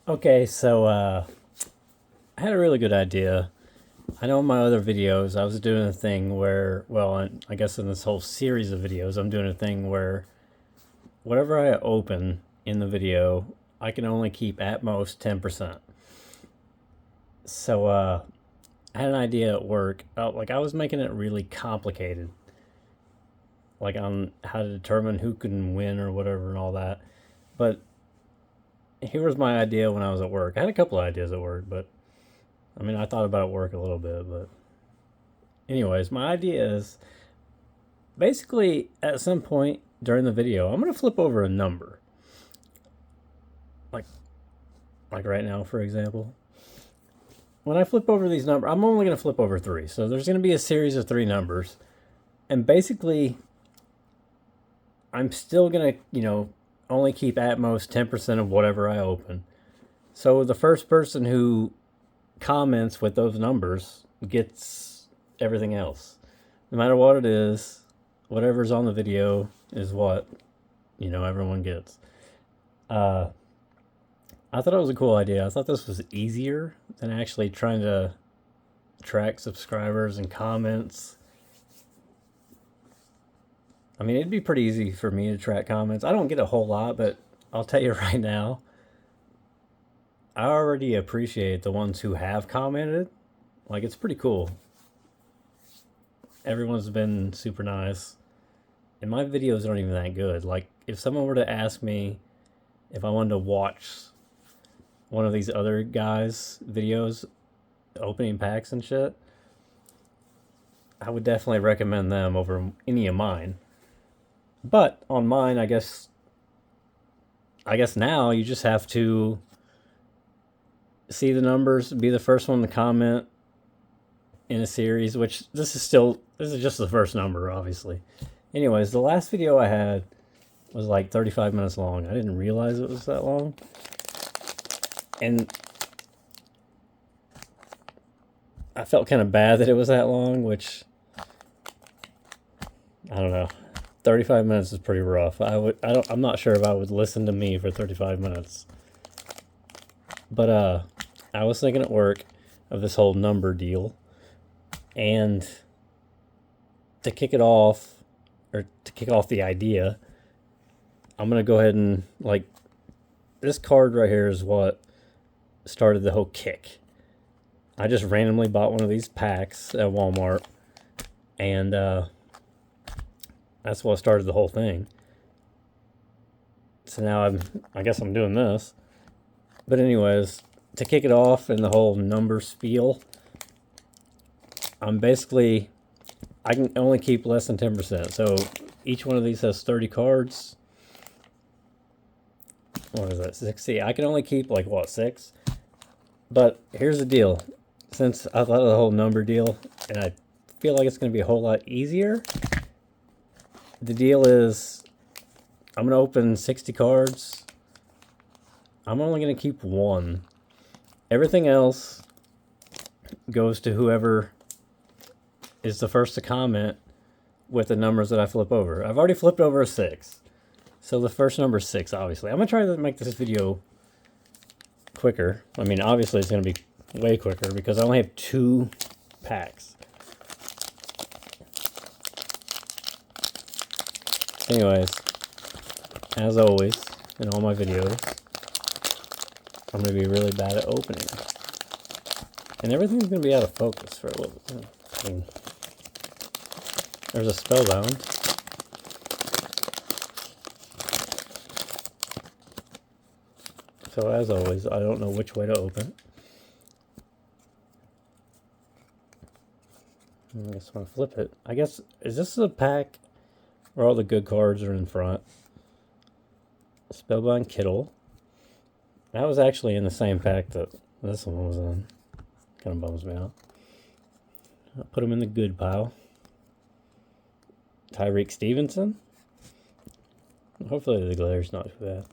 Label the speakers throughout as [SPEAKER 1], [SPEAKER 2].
[SPEAKER 1] Okay, so I had a really good idea. I know in my other videos I was doing a thing where, well, I guess in this whole series of videos, I'm doing a thing where whatever I open in the video, I can only keep at most 10%. So I had an idea at work. Like I was making it really complicated, like on how to determine who can win or whatever and all that. But here was my idea when I was at work. I had a couple of ideas at work, but I mean, I thought about it at work a little bit, but anyways, my idea is basically at some point during the video, I'm gonna flip over a number, like like right now, for example. When I flip over these numbers, I'm only gonna flip over three. So there's gonna be a series of three numbers, and basically, I'm still gonna only keep at most 10% of whatever I open. So the first person who comments with those numbers gets everything else, no matter what it is. Whatever's on the video is what everyone gets. Uh, I thought it was a cool idea. I thought this was easier than actually trying to track subscribers and comments. I mean, it'd be pretty easy for me to track comments. I don't get a whole lot, but I'll tell you right now, I already appreciate the ones who have commented. Like, it's pretty cool. Everyone's been super nice. And my videos aren't even that good. Like, if someone were to ask me if I wanted to watch one of these other guys' videos opening packs and shit, I would definitely recommend them over any of mine. But on mine, I guess now you just have to see the numbers, be the first one to comment in a series, which this is just the first number, obviously. Anyways, the last video I had was like 35 minutes long. I didn't realize it was that long. And I felt kind of bad that it was that long, which I don't know. 35 minutes is pretty rough. I'm not sure if I would listen to me for 35 minutes. But I was thinking at work of this whole number deal, and to kick it off, or to kick off the idea, I'm gonna go ahead and, like, this card right here is what started the whole kick. I just randomly bought one of these packs at Walmart, and that's what started the whole thing. So now I guess I'm doing this. But anyways, to kick it off and the whole number spiel, I can only keep less than 10%. So each one of these has 30 cards. What is that, 60? I can only keep, like, what, 6? But here's the deal. Since I thought of the whole number deal, and I feel like it's going to be a whole lot easier, the deal is I'm going to open 60 cards. I'm only going to keep one. Everything else goes to whoever is the first to comment with the numbers that I flip over. I've already flipped over a 6. So the first number is 6, obviously. I'm going to try to make this video quicker. I mean, obviously it's going to be way quicker because I only have 2 packs. Anyways, as always, in all my videos, I'm going to be really bad at opening. And everything's going to be out of focus for a little bit. I mean, there's a spellbound. So as always, I don't know which way to open. I just want to flip it. I guess, is this a pack where all the good cards are in front? Spellbound Kittle. That was actually in the same pack that this one was in. Kind of bums me out. I'll put him in the good pile. Tyreek Stevenson. Hopefully the glare's not too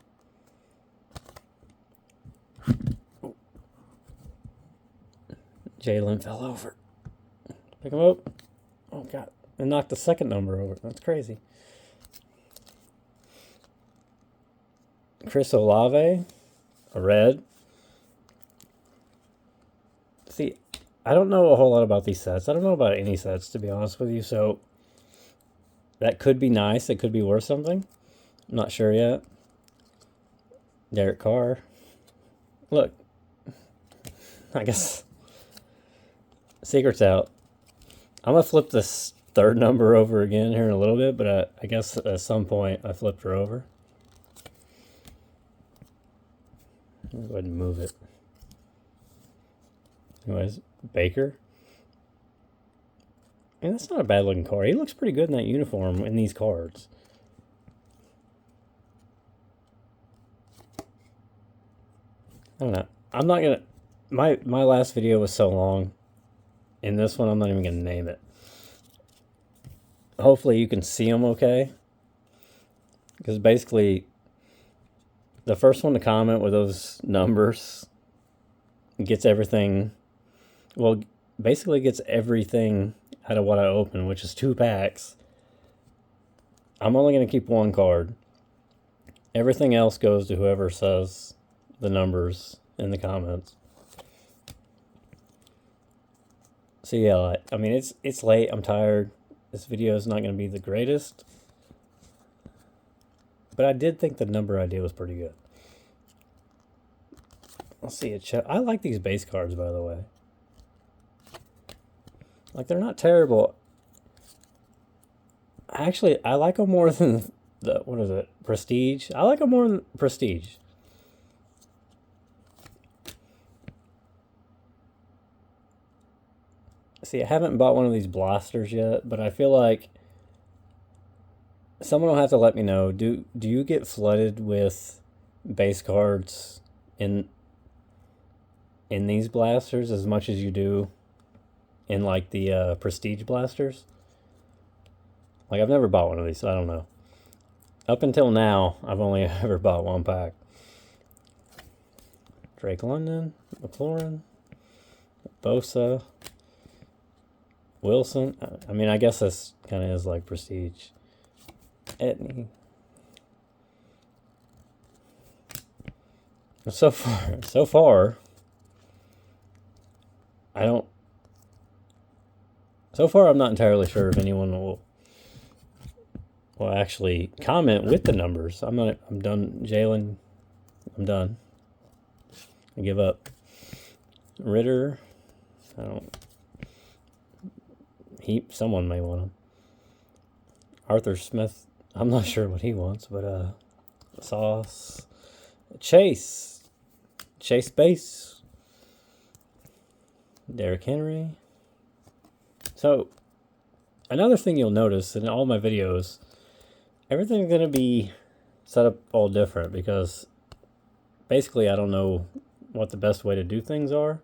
[SPEAKER 1] bad. Jalen fell over. Pick him up. Oh, God. And knocked the second number over. That's crazy. Chris Olave, a red. See, I don't know a whole lot about these sets. I don't know about any sets, to be honest with you, so that could be nice. It could be worth something. I'm not sure yet. Derek Carr. Look, I guess secret's out. I'm going to flip this third number over again here in a little bit, but I guess at some point I flipped her over. I'll go ahead and move it. Anyways, Baker. And that's not a bad looking card. He looks pretty good in that uniform in these cards. I don't know. I'm not gonna. My last video was so long. In this one, I'm not even gonna name it. Hopefully, you can see them okay. Because basically, the first one to comment with those numbers gets everything. Well, basically gets everything out of what I open, which is 2 packs. I'm only gonna keep 1 card. Everything else goes to whoever says the numbers in the comments. So yeah, I mean it's late. I'm tired. This video is not going to be the greatest, but I did think the number idea was pretty good. Let's see it. I like these base cards, by the way. Like, they're not terrible. Actually, I like them more than the, what is it, Prestige? I like them more than Prestige. See, I haven't bought one of these blasters yet, but I feel like someone will have to let me know. Do you get flooded with base cards in these blasters as much as you do in like the Prestige blasters? Like, I've never bought one of these, so I don't know. Up until now, I've only ever bought 1 pack. Drake London, McLaurin, Bosa, Wilson. I mean, I guess this kind of is like Prestige. Etney. So far, I don't. So far, I'm not entirely sure if anyone will actually comment with the numbers. I'm done. Jalen, I'm done. I give up. Ritter, I don't. Someone may want him. Arthur Smith, I'm not sure what he wants, but Sauce. Chase Base. Derrick Henry. So, another thing you'll notice in all my videos, everything's going to be set up all different because basically I don't know what the best way to do things are.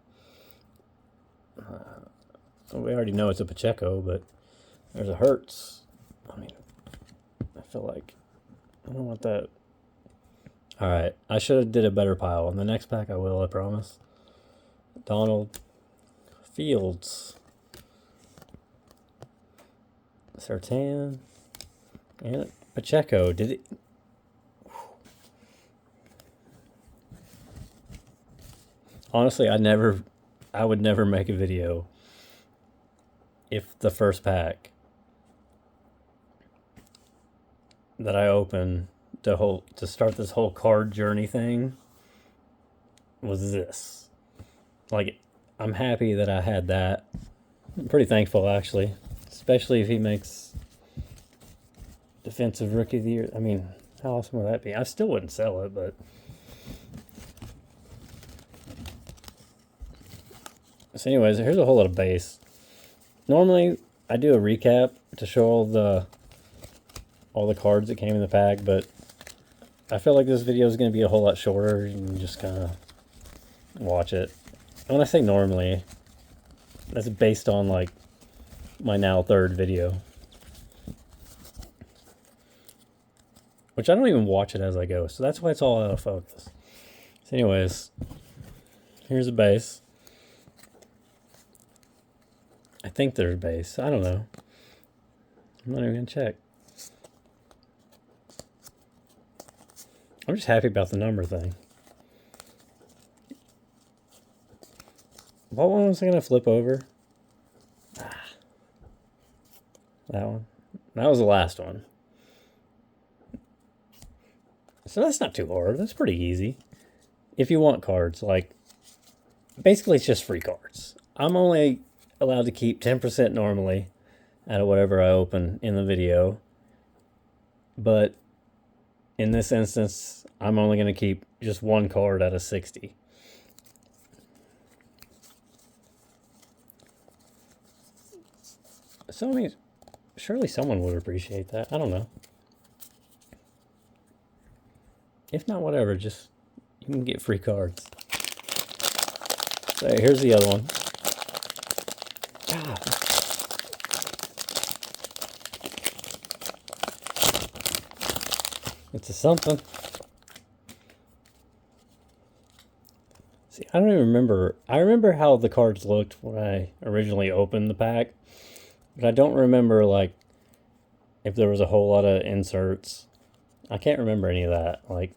[SPEAKER 1] We already know it's a Pacheco, but there's a Hertz. I mean, I feel like I don't want that. All right, I should have did a better pile. In the next pack, I will. I promise. Donald, Fields, Sertan, and Pacheco. Did it? Honestly, I would never make a video if the first pack that I open to start this whole card journey thing was this. Like, I'm happy that I had that. I'm pretty thankful, actually, especially if he makes Defensive Rookie of the Year. I mean, how awesome would that be? I still wouldn't sell it, but so anyways, here's a whole lot of base. Normally, I do a recap to show all the cards that came in the pack, but I feel like this video is going to be a whole lot shorter. You can just kind of watch it. And when I say normally, that's based on like my now 3rd video, which I don't even watch it as I go, so that's why it's all out of focus. So anyways, here's a base. I think there's base. I don't know. I'm not even going to check. I'm just happy about the number thing. What one was I gonna flip over? That one. That was the last one. So that's not too hard. That's pretty easy. If you want cards, like, basically it's just free cards. I'm only allowed to keep 10% normally out of whatever I open in the video. But in this instance, I'm only going to keep just one card out of 60. So, I mean, surely someone would appreciate that. I don't know. If not, whatever. Just, you can get free cards. So here's the other one. God. It's a something. See, I don't even remember. I remember how the cards looked when I originally opened the pack. But I don't remember, like, if there was a whole lot of inserts. I can't remember any of that. Like,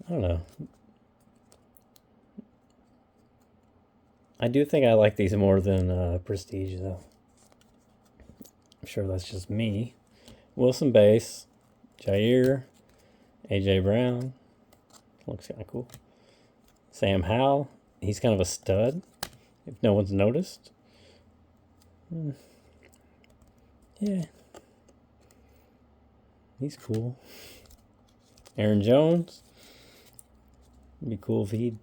[SPEAKER 1] I don't know. I do think I like these more than Prestige, though. I'm sure that's just me. Wilson Base, Jair, AJ Brown. Looks kind of cool. Sam Howell. He's kind of a stud, if no one's noticed. Yeah. He's cool. Aaron Jones. It'd be cool if he'd...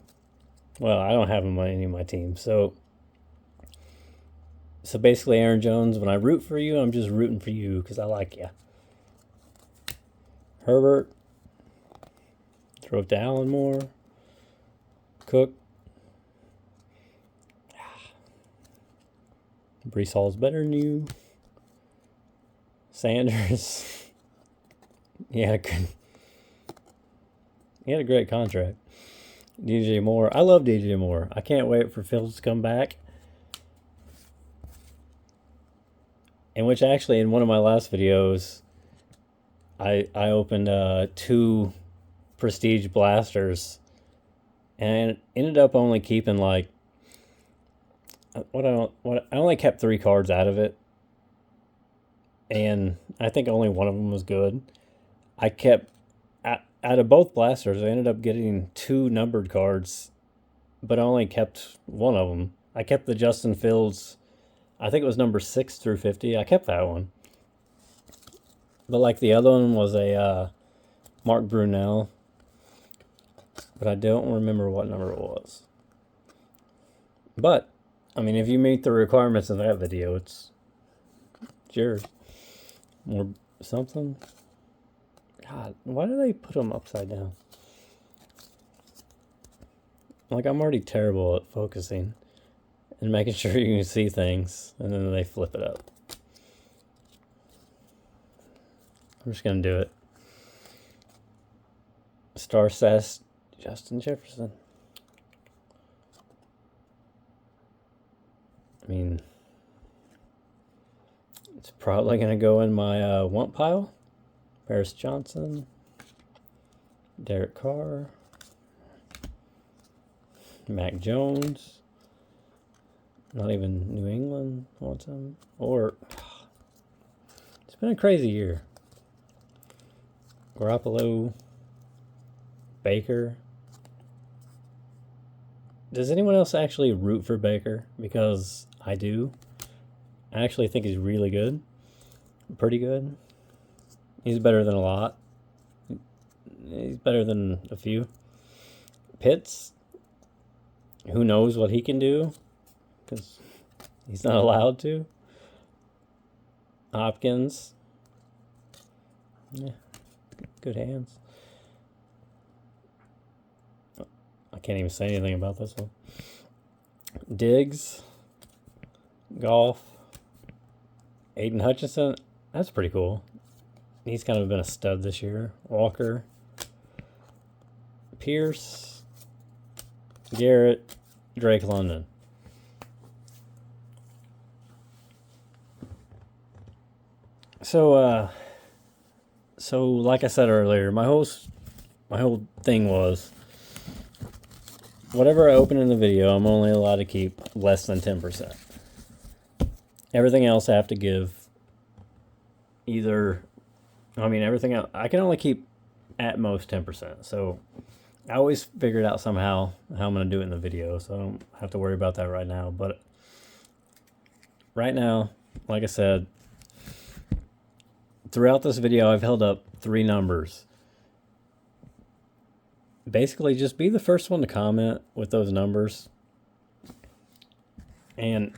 [SPEAKER 1] Well, I don't have him on any of my teams, so basically, Aaron Jones, when I root for you, I'm just rooting for you because I like you. Herbert. Throw it to Allen Moore. Cook. Brees Hall's better than you. Sanders. He had a great contract. DJ Moore. I love DJ Moore. I can't wait for Fields to come back. In which, actually, in one of my last videos, I opened 2 Prestige blasters and ended up only keeping, like, I only kept 3 cards out of it, and I think only one of them was good. I kept out of both blasters, I ended up getting 2 numbered cards, but I only kept one of them. I kept the Justin Fields. I think it was number 6 through 50. I kept that one. But like the other one was a Mark Brunell. But I don't remember what number it was. But, I mean, if you meet the requirements of that video, it's yours. Or something. God, why do they put them upside down? Like, I'm already terrible at focusing and making sure you can see things, and then they flip it up. I'm just going to do it. Star Sass, Justin Jefferson. I mean, it's probably going to go in my want pile. Paris Johnson. Derek Carr. Mac Jones. Not even New England wants him. Or, it's been a crazy year. Garoppolo. Baker. Does anyone else actually root for Baker? Because I do. I actually think he's really good. Pretty good. He's better than a lot. He's better than a few. Pitts. Who knows what he can do? Because he's not allowed to. Hopkins. Yeah. Good hands. I can't even say anything about this one. Diggs. Golf. Aiden Hutchinson. That's pretty cool. He's kind of been a stud this year. Walker. Pierce. Garrett. Drake London. So like I said earlier, my whole thing was whatever I open in the video, I'm only allowed to keep less than 10%. Everything else I have to give either, everything else, I can only keep at most 10%. So I always figured out somehow how I'm going to do it in the video, so I don't have to worry about that right now. But right now, like I said, throughout this video, I've held up 3 numbers. Basically, just be the first one to comment with those numbers. And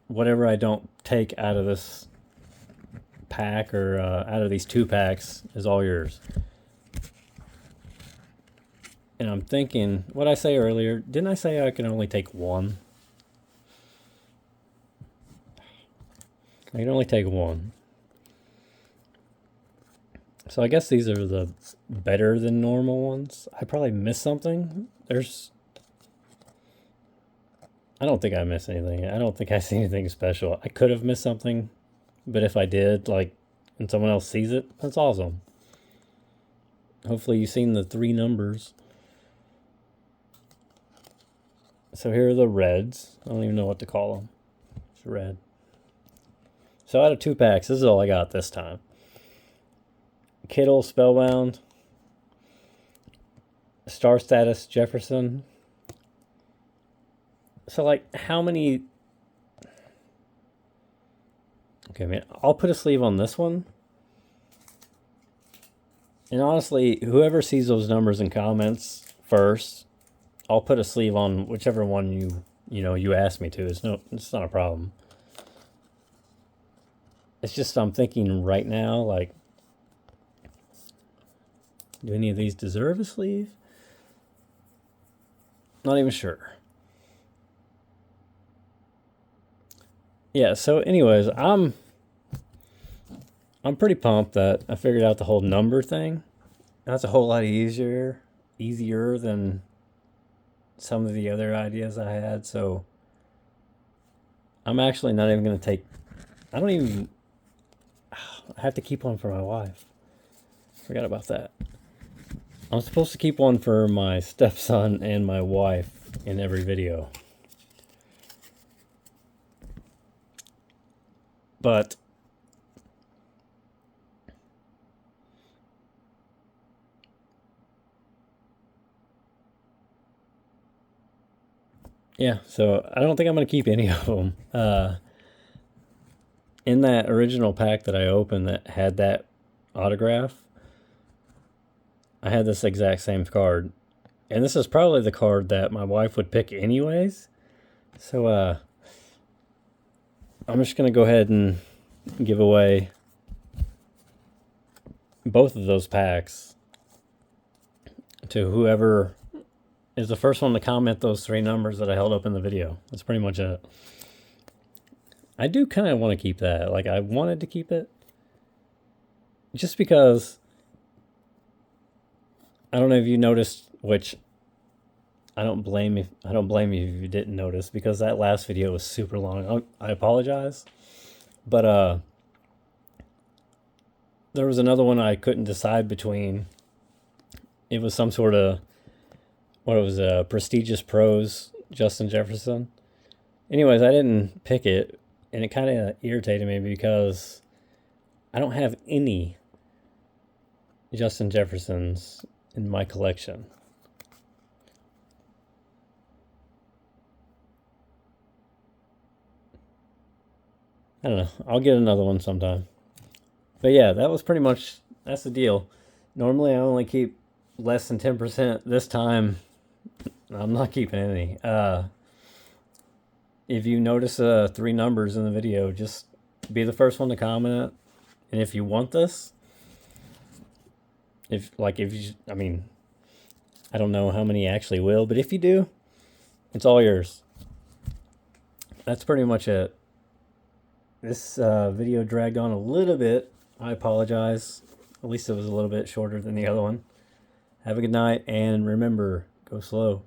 [SPEAKER 1] whatever I don't take out of this pack or out of these 2 packs is all yours. And I'm thinking, what I say earlier, didn't I say I can only take 1? I can only take 1. So I guess these are the better than normal ones. I probably missed something. I don't think I missed anything. I don't think I see anything special. I could have missed something, but if I did, and someone else sees it, that's awesome. Hopefully you've seen the 3 numbers. So here are the reds. I don't even know what to call them. It's red. So out of 2 packs, this is all I got this time. Kittle, Spellbound, Star Status, Jefferson. So, how many... Okay, I'll put a sleeve on this one. And honestly, whoever sees those numbers in comments first, I'll put a sleeve on whichever one you ask me to. It's not a problem. It's just I'm thinking right now, do any of these deserve a sleeve? Not even sure. Yeah, so anyways, I'm pretty pumped that I figured out the whole number thing. That's a whole lot easier than some of the other ideas I had. So I'm actually not even going to take... I have to keep one for my wife. Forgot about that. I'm supposed to keep one for my stepson and my wife in every video. But yeah, so I don't think I'm going to keep any of them. In that original pack that I opened that had that autograph, I had this exact same card. And this is probably the card that my wife would pick anyways. So I'm just going to go ahead and give away both of those packs to whoever is the first one to comment those 3 numbers that I held up in the video. That's pretty much it. I do kind of want to keep that. I wanted to keep it just because I don't know if you noticed, which I don't blame you if you didn't notice, because that last video was super long. I apologize. But there was another one I couldn't decide between. It was some sort of, Prestigious Pros, Justin Jefferson. Anyways, I didn't pick it, and it kind of irritated me because I don't have any Justin Jeffersons in my collection. I don't know. I'll get another one sometime. But yeah, that was pretty much, that's the deal. Normally I only keep less than 10%. This time, I'm not keeping any. If you notice 3 numbers in the video, just be the first one to comment it. And if you want this, I don't know how many actually will, but if you do, it's all yours. That's pretty much it. This video dragged on a little bit. I apologize. At least it was a little bit shorter than the other one. Have a good night, and remember, go slow.